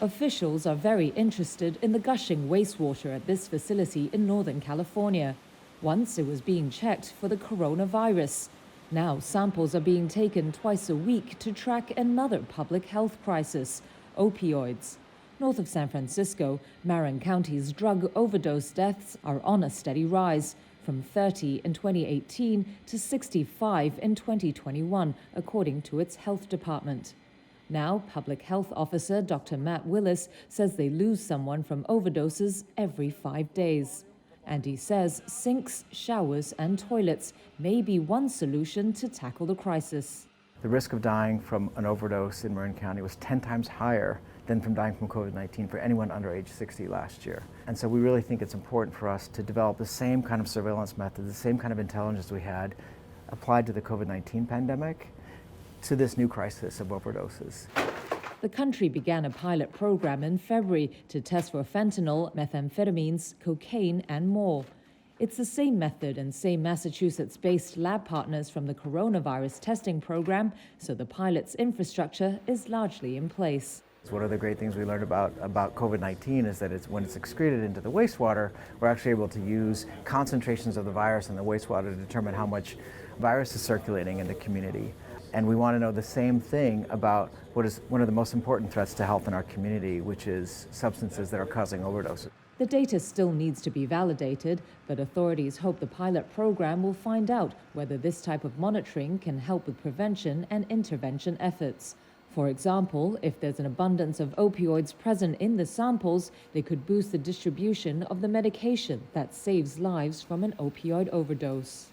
Officials are very interested in the gushing wastewater at this facility in Northern California. Once it was being checked for the coronavirus. Now samples are being taken twice a week to track another public health crisis, opioids. North of San Francisco, Marin County's drug overdose deaths are on a steady rise, from 30 in 2018 to 65 in 2021, according to its health department. Now, Public Health Officer Dr. Matt Willis says they lose someone from overdoses every 5 days. And he says sinks, showers, and toilets may be one solution to tackle the crisis. The risk of dying from an overdose in Marin County was 10 times higher than from dying from COVID-19 for anyone under age 60 last year. And so we really think it's important for us to develop the same kind of surveillance method, the same kind of intelligence we had applied to the COVID-19 pandemic to this new crisis of overdoses. The country began a pilot program in February to test for fentanyl, methamphetamines, cocaine, and more. It's the same method and same Massachusetts-based lab partners from the coronavirus testing program, so the pilot's infrastructure is largely in place. One of the great things we learned about COVID-19 is that when it's excreted into the wastewater, we're actually able to use concentrations of the virus in the wastewater to determine how much virus is circulating in the community. And we want to know the same thing about what is one of the most important threats to health in our community, which is substances that are causing overdoses. The data still needs to be validated, but authorities hope the pilot program will find out whether this type of monitoring can help with prevention and intervention efforts. For example, if there's an abundance of opioids present in the samples, they could boost the distribution of the medication that saves lives from an opioid overdose.